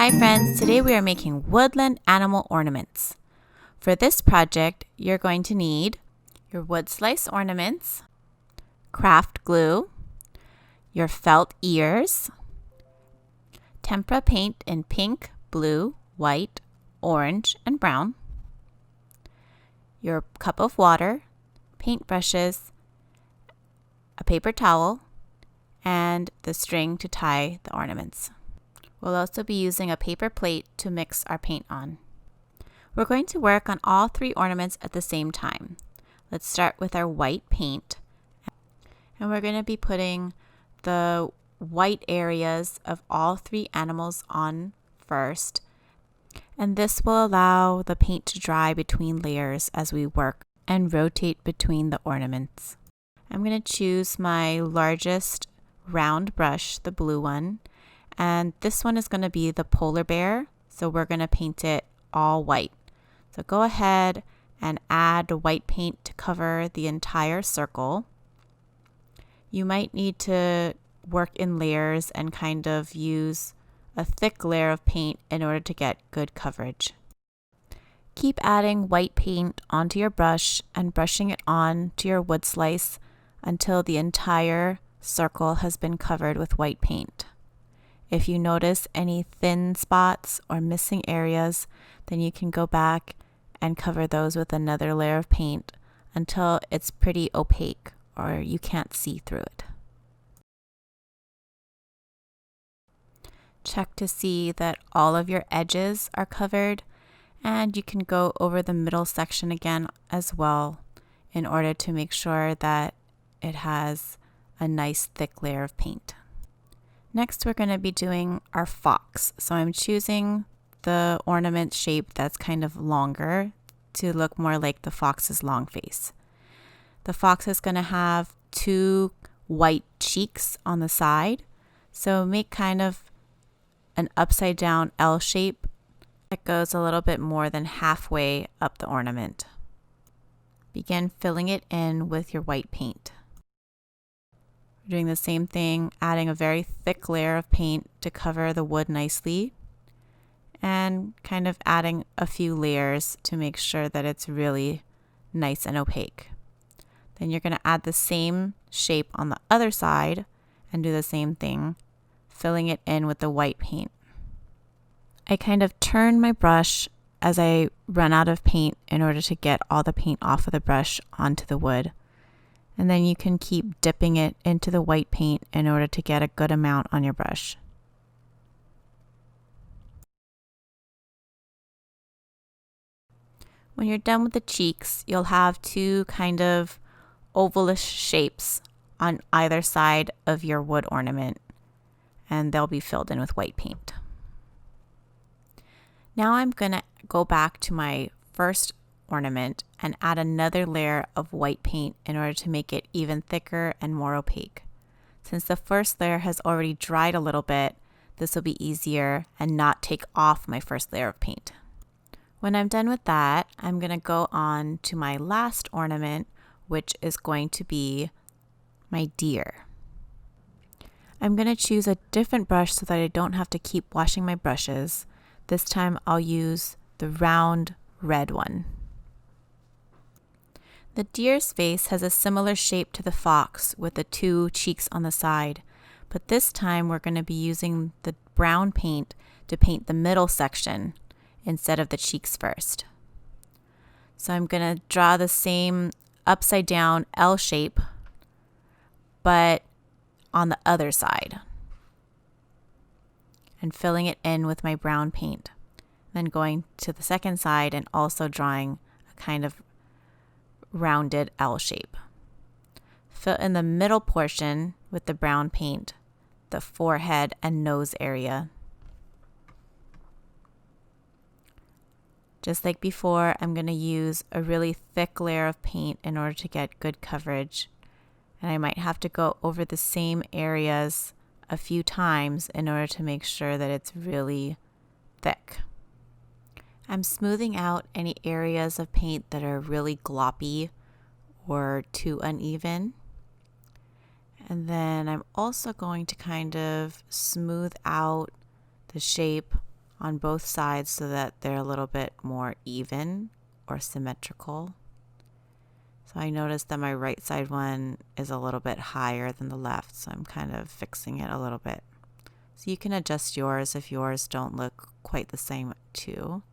Hi friends, today we are making woodland animal ornaments. For this project, you're going to need your wood slice ornaments, craft glue, your felt ears, tempera paint in pink, blue, white, orange, and brown, your cup of water, paintbrushes, a paper towel, and the string to tie the ornaments. We'll also be using a paper plate to mix our paint on. We're going to work on all three ornaments at the same time. Let's start with our white paint. And we're going to be putting the white areas of all three animals on first. And this will allow the paint to dry between layers as we work and rotate between the ornaments. I'm going to choose my largest round brush, the blue one. And this one is going to be the polar bear, so we're going to paint it all white. So go ahead and add white paint to cover the entire circle. You might need to work in layers and kind of use a thick layer of paint in order to get good coverage. Keep adding white paint onto your brush and brushing it on to your wood slice until the entire circle has been covered with white paint. If you notice any thin spots or missing areas, then you can go back and cover those with another layer of paint until it's pretty opaque or you can't see through it. Check to see that all of your edges are covered, and you can go over the middle section again as well in order to make sure that it has a nice thick layer of paint. Next, we're going to be doing our fox. So I'm choosing the ornament shape that's kind of longer to look more like the fox's long face. The fox is going to have two white cheeks on the side. So make kind of an upside down L shape that goes a little bit more than halfway up the ornament. Begin filling it in with your white paint. Doing the same thing, adding a very thick layer of paint to cover the wood nicely, and kind of adding a few layers to make sure that it's really nice and opaque. Then you're going to add the same shape on the other side and do the same thing, filling it in with the white paint. I kind of turn my brush as I run out of paint in order to get all the paint off of the brush onto the wood. And then you can keep dipping it into the white paint in order to get a good amount on your brush. When you're done with the cheeks, you'll have two kind of ovalish shapes on either side of your wood ornament, and they'll be filled in with white paint. Now I'm going to go back to my first ornament and add another layer of white paint in order to make it even thicker and more opaque. Since the first layer has already dried a little bit, this will be easier and not take off my first layer of paint. When I'm done with that, I'm going to go on to my last ornament, which is going to be my deer. I'm going to choose a different brush so that I don't have to keep washing my brushes. This time I'll use the round red one. The deer's face has a similar shape to the fox with the two cheeks on the side, but this time we're going to be using the brown paint to paint the middle section instead of the cheeks first. So I'm going to draw the same upside down L shape, but on the other side, and filling it in with my brown paint. Then going to the second side and also drawing a kind of rounded L shape. Fill in the middle portion with the brown paint, the forehead and nose area. Just like before, I'm going to use a really thick layer of paint in order to get good coverage. And I might have to go over the same areas a few times in order to make sure that it's really thick. I'm smoothing out any areas of paint that are really gloppy or too uneven. And then I'm also going to kind of smooth out the shape on both sides so that they're a little bit more even or symmetrical. So I noticed that my right side one is a little bit higher than the left, so I'm kind of fixing it a little bit. So you can adjust yours if yours don't look quite the same too.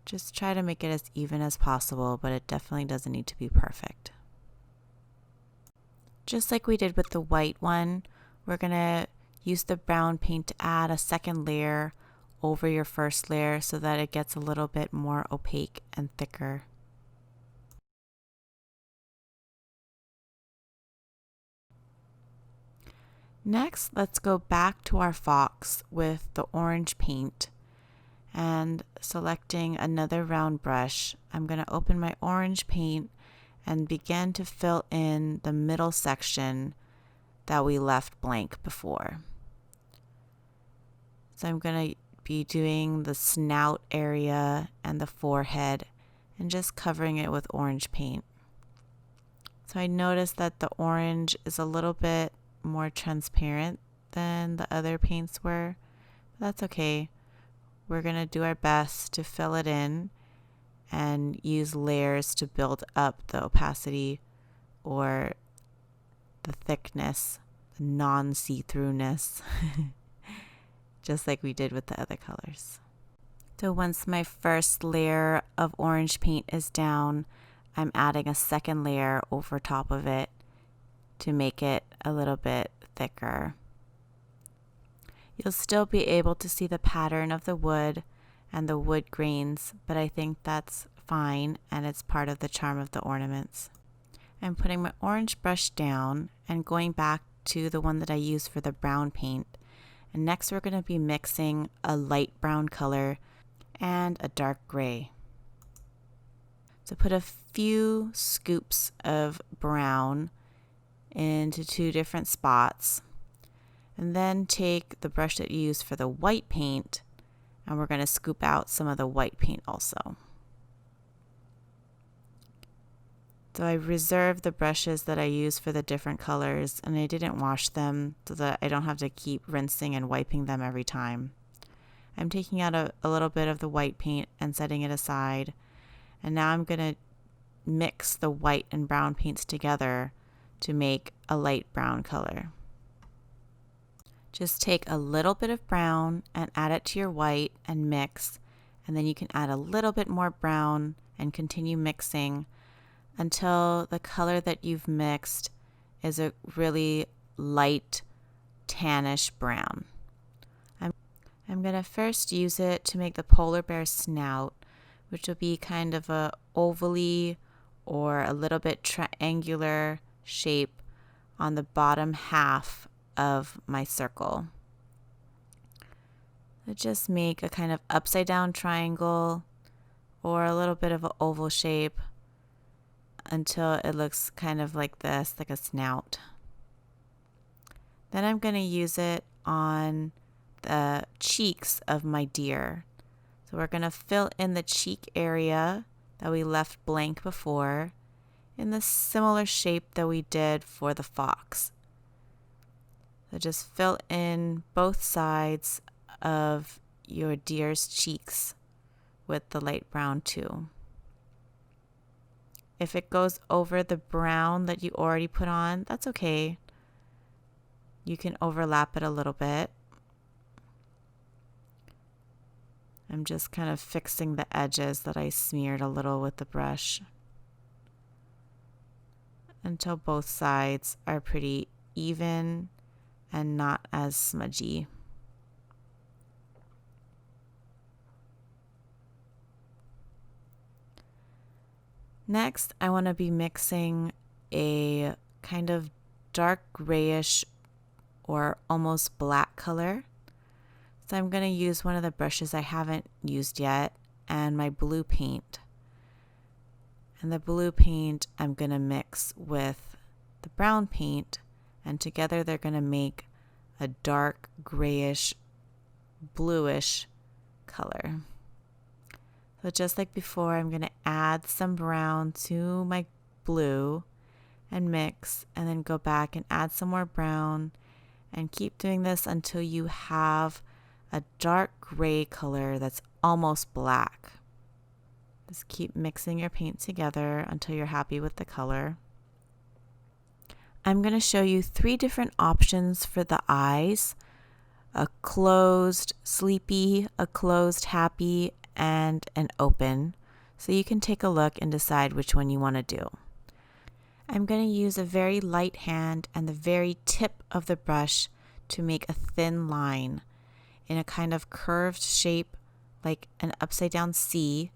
Just try to make it as even as possible, but it definitely doesn't need to be perfect. Just like we did with the white one, we're going to use the brown paint to add a second layer over your first layer so that it gets a little bit more opaque and thicker. Next, let's go back to our fox with the orange paint and selecting another round brush. I'm going to open my orange paint and begin to fill in the middle section that we left blank before. So I'm going to be doing the snout area and the forehead and just covering it with orange paint. So I noticed that the orange is a little bit more transparent than the other paints were, but that's okay. We're going to do our best to fill it in and use layers to build up the opacity or the thickness, the non-see-throughness, just like we did with the other colors. So once my first layer of orange paint is down, I'm adding a second layer over top of it to make it a little bit thicker. You'll still be able to see the pattern of the wood and the wood grains, but I think that's fine and it's part of the charm of the ornaments. I'm putting my orange brush down and going back to the one that I used for the brown paint. And next we're going to be mixing a light brown color and a dark gray. So put a few scoops of brown into two different spots, and then take the brush that you used for the white paint and we're going to scoop out some of the white paint also. So I reserved the brushes that I used for the different colors and I didn't wash them so that I don't have to keep rinsing and wiping them every time. I'm taking out a little bit of the white paint and setting it aside, and now I'm going to mix the white and brown paints together to make a light brown color. Just take a little bit of brown and add it to your white and mix, and then you can add a little bit more brown and continue mixing until the color that you've mixed is a really light tannish brown. I'm going to first use it to make the polar bear snout, which will be kind of a ovally or a little bit triangular shape on the bottom half of my circle. So just make a kind of upside down triangle or a little bit of an oval shape until it looks kind of like this, like a snout. Then I'm going to use it on the cheeks of my deer. So we're going to fill in the cheek area that we left blank before in the similar shape that we did for the fox. So just fill in both sides of your deer's cheeks with the light brown too. If it goes over the brown that you already put on, that's okay. You can overlap it a little bit. I'm just kind of fixing the edges that I smeared a little with the brush until both sides are pretty even and not as smudgy. Next, I want to be mixing a kind of dark grayish or almost black color. So I'm going to use one of the brushes I haven't used yet and my blue paint. And the blue paint I'm going to mix with the brown paint, and together they're going to make a dark grayish bluish color. So just like before, I'm going to add some brown to my blue and mix, and then go back and add some more brown And keep doing this until you have a dark gray color that's almost black. Just keep mixing your paint together until you're happy with the color. I'm going to show you 3 different options for the eyes: a closed sleepy, a closed happy, and an open. So you can take a look and decide which one you want to do. I'm going to use a very light hand and the very tip of the brush to make a thin line in a kind of curved shape, like an upside down C,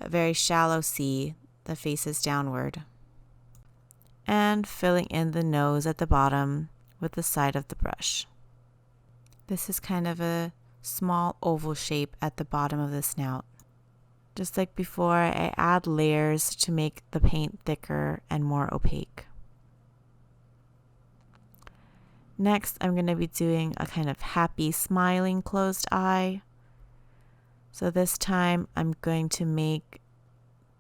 a very shallow C that faces downward, and filling in the nose at the bottom with the side of the brush. This is kind of a small oval shape at the bottom of the snout. Just like before, I add layers to make the paint thicker and more opaque. Next, I'm going to be doing a kind of happy, smiling closed eye. So this time, I'm going to make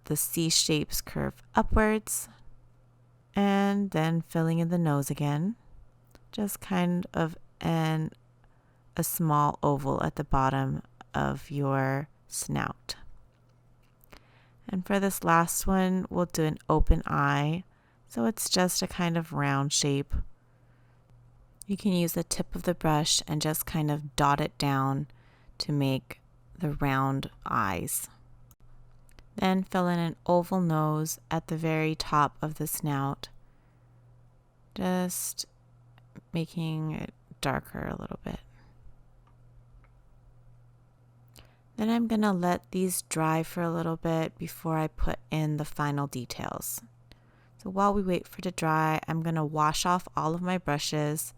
the C shapes curve upwards, and then filling in the nose again. Just kind of a small oval at the bottom of your snout. And for this last one, we'll do an open eye. So it's just a kind of round shape. You can use the tip of the brush and just kind of dot it down to make the round eyes. Then fill in an oval nose at the very top of the snout, just making it darker a little bit. Then I'm going to let these dry for a little bit before I put in the final details. So while we wait for it to dry, I'm going to wash off all of my brushes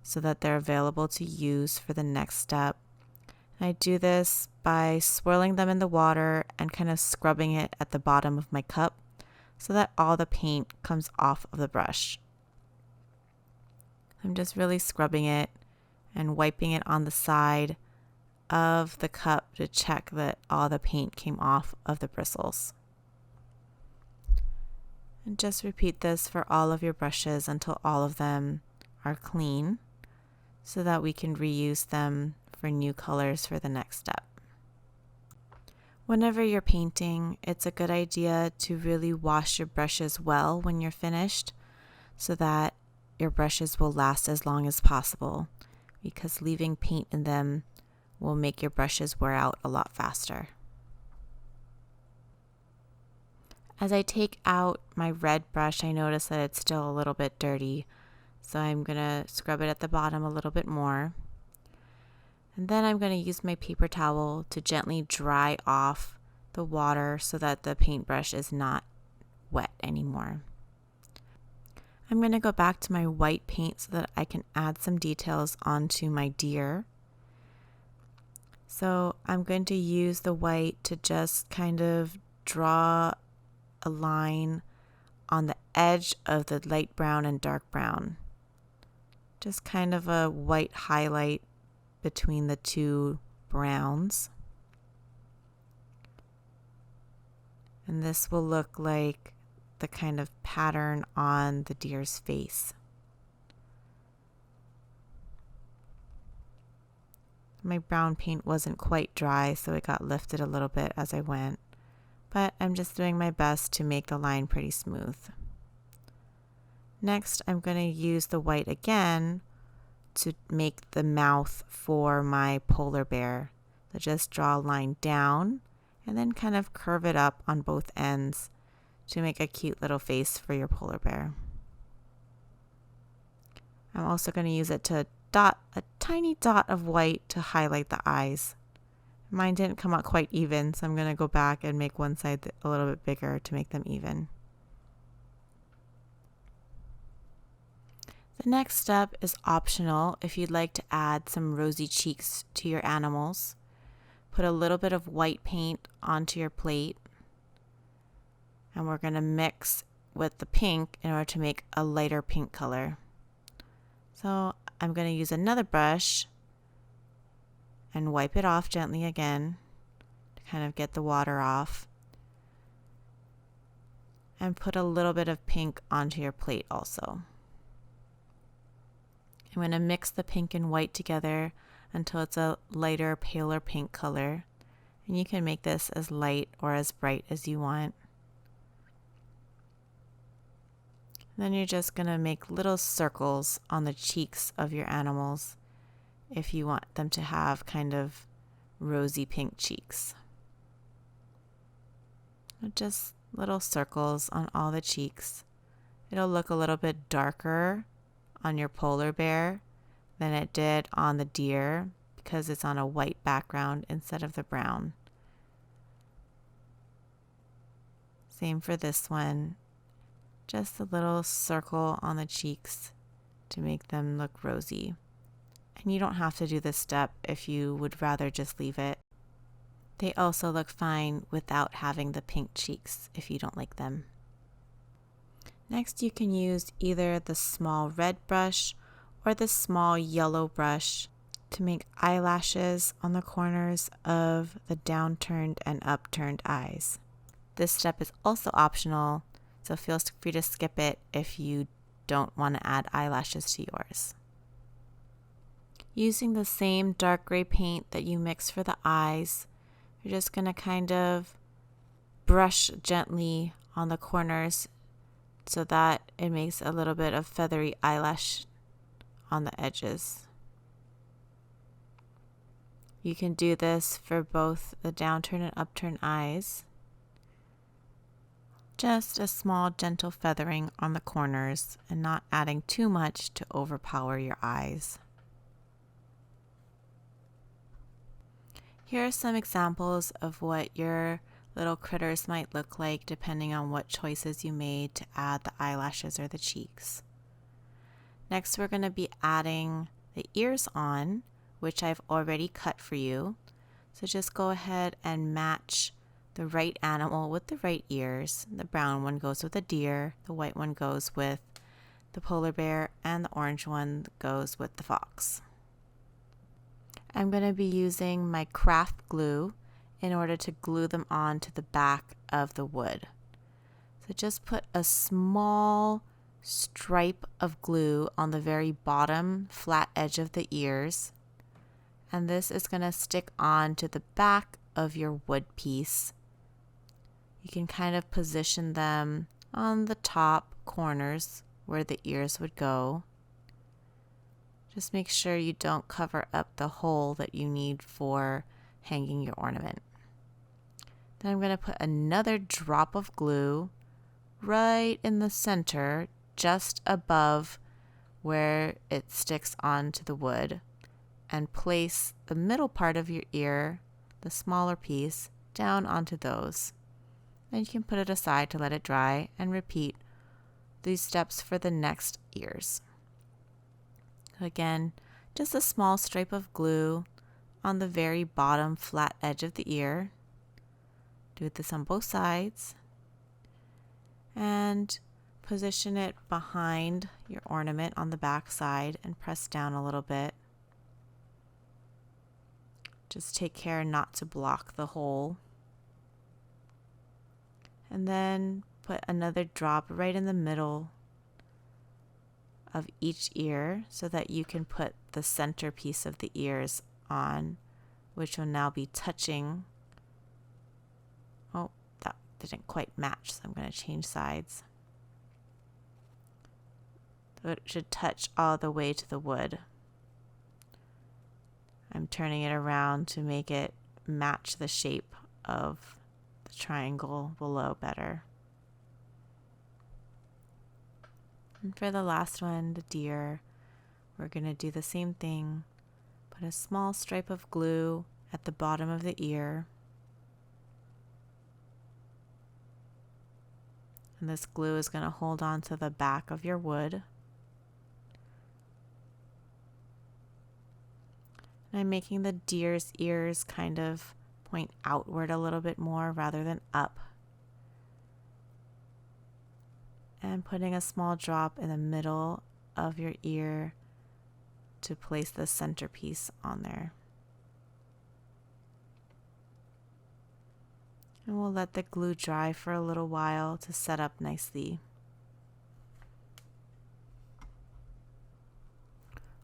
so that they're available to use for the next step. And I do this by swirling them in the water and kind of scrubbing it at the bottom of my cup so that all the paint comes off of the brush. I'm just really scrubbing it and wiping it on the side of the cup to check that all the paint came off of the bristles. And just repeat this for all of your brushes until all of them are clean so that we can reuse them for new colors for the next step. Whenever you're painting, it's a good idea to really wash your brushes well when you're finished so that your brushes will last as long as possible, because leaving paint in them will make your brushes wear out a lot faster. As I take out my red brush, I notice that it's still a little bit dirty, so I'm going to scrub it at the bottom a little bit more. And then I'm going to use my paper towel to gently dry off the water so that the paintbrush is not wet anymore. I'm going to go back to my white paint so that I can add some details onto my deer. So I'm going to use the white to just kind of draw a line on the edge of the light brown and dark brown. Just kind of a white highlight between the two browns. And this will look like the kind of pattern on the deer's face. My brown paint wasn't quite dry, so it got lifted a little bit as I went, but I'm just doing my best to make the line pretty smooth. Next, I'm going to use the white again to make the mouth for my polar bear. So just draw a line down and then kind of curve it up on both ends to make a cute little face for your polar bear. I'm also going to use it to dot a tiny dot of white to highlight the eyes. Mine didn't come out quite even, so I'm going to go back and make one side a little bit bigger to make them even. The next step is optional if you'd like to add some rosy cheeks to your animals. Put a little bit of white paint onto your plate, and we're going to mix with the pink in order to make a lighter pink color. So I'm going to use another brush and wipe it off gently again to kind of get the water off, and put a little bit of pink onto your plate also. I'm going to mix the pink and white together until it's a lighter, paler pink color. And you can make this as light or as bright as you want. Then you're just going to make little circles on the cheeks of your animals if you want them to have kind of rosy pink cheeks. Just little circles on all the cheeks. It'll look a little bit darker on your polar bear than it did on the deer because it's on a white background instead of the brown. Same for this one. Just a little circle on the cheeks to make them look rosy. And you don't have to do this step if you would rather just leave it. They also look fine without having the pink cheeks if you don't like them. Next, you can use either the small red brush or the small yellow brush to make eyelashes on the corners of the downturned and upturned eyes. This step is also optional, so feel free to skip it if you don't want to add eyelashes to yours. Using the same dark gray paint that you mix for the eyes, you're just going to kind of brush gently on the corners so that it makes a little bit of feathery eyelash on the edges. You can do this for both the downturned and upturned eyes. Just a small gentle feathering on the corners and not adding too much to overpower your eyes. Here are some examples of what your little critters might look like depending on what choices you made to add the eyelashes or the cheeks. Next, we're going to be adding the ears on, which I've already cut for you. So just go ahead and match the right animal with the right ears. The brown one goes with the deer, the white one goes with the polar bear, and the orange one goes with the fox. I'm going to be using my craft glue in order to glue them on to the back of the wood. So just put a small stripe of glue on the very bottom flat edge of the ears, and this is going to stick on to the back of your wood piece. You can kind of position them on the top corners where the ears would go. Just make sure you don't cover up the hole that you need for hanging your ornament. Then I'm going to put another drop of glue right in the center, just above where it sticks onto the wood, and place the middle part of your ear, the smaller piece, down onto those. Then you can put it aside to let it dry and repeat these steps for the next ears. Again, just a small stripe of glue on the very bottom flat edge of the ear. Do this on both sides. And position it behind your ornament on the back side and press down a little bit. Just take care not to block the hole. And then put another drop right in the middle of each ear so that you can put the centerpiece of the ears on, which will now be touching. Oh, that didn't quite match, so I'm going to change sides. So it should touch all the way to the wood. I'm turning it around to make it match the shape of the triangle below better. And for the last one, the deer, we're going to do the same thing. Put a small stripe of glue at the bottom of the ear. And this glue is going to hold on to the back of your wood. And I'm making the deer's ears kind of point outward a little bit more rather than up. And putting a small drop in the middle of your ear to place the centerpiece on there. And we'll let the glue dry for a little while to set up nicely.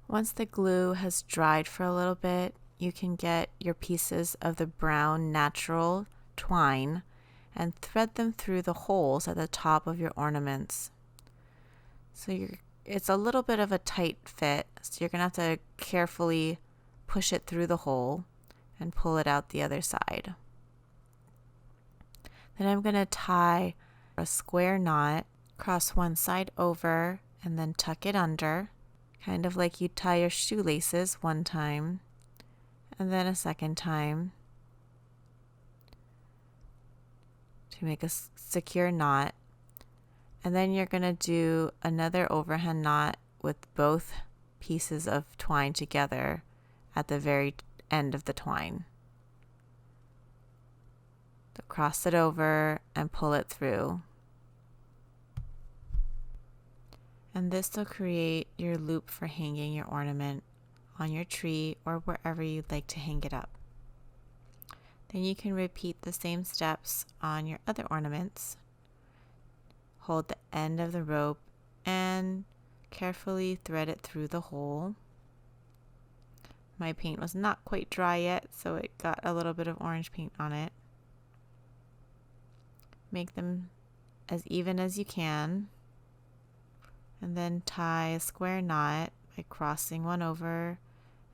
Once the glue has dried for a little bit, you can get your pieces of the brown natural twine and thread them through the holes at the top of your ornaments. So it's a little bit of a tight fit, so you're going to have to carefully push it through the hole and pull it out the other side. Then I'm going to tie a square knot, cross one side over, and then tuck it under, kind of like you tie your shoelaces one time, and then a second time to make a secure knot. And then you're going to do another overhand knot with both pieces of twine together at the very end of the twine. So cross it over and pull it through. And this will create your loop for hanging your ornament on your tree or wherever you'd like to hang it up. Then you can repeat the same steps on your other ornaments. Hold the end of the rope and carefully thread it through the hole. My paint was not quite dry yet, so it got a little bit of orange paint on it. Make them as even as you can, and then tie a square knot by crossing one over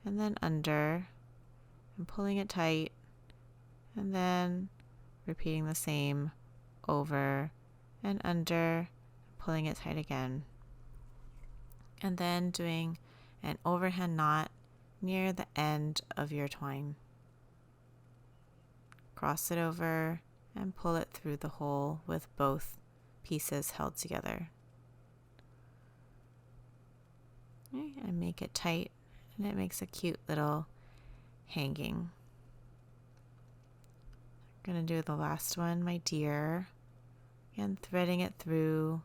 and then under and pulling it tight, and then repeating the same over and under, pulling it tight again, and then doing an overhand knot near the end of your twine. Cross it over and pull it through the hole with both pieces held together. Okay, and make it tight, and it makes a cute little hanging. I'm going to do the last one, my deer. Again, threading it through,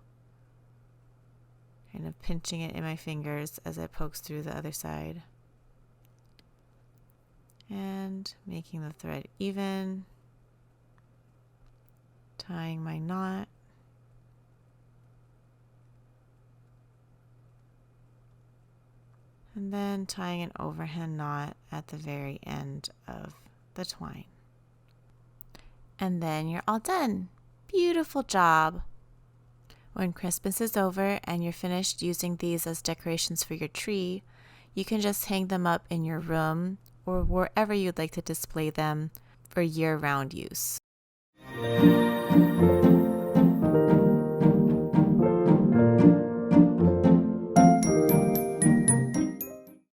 kind of pinching it in my fingers as it pokes through the other side. And making the thread even, tying my knot, and then tying an overhand knot at the very end of the twine. And then you're all done. Beautiful job! When Christmas is over and you're finished using these as decorations for your tree, you can just hang them up in your room or wherever you'd like to display them for year-round use.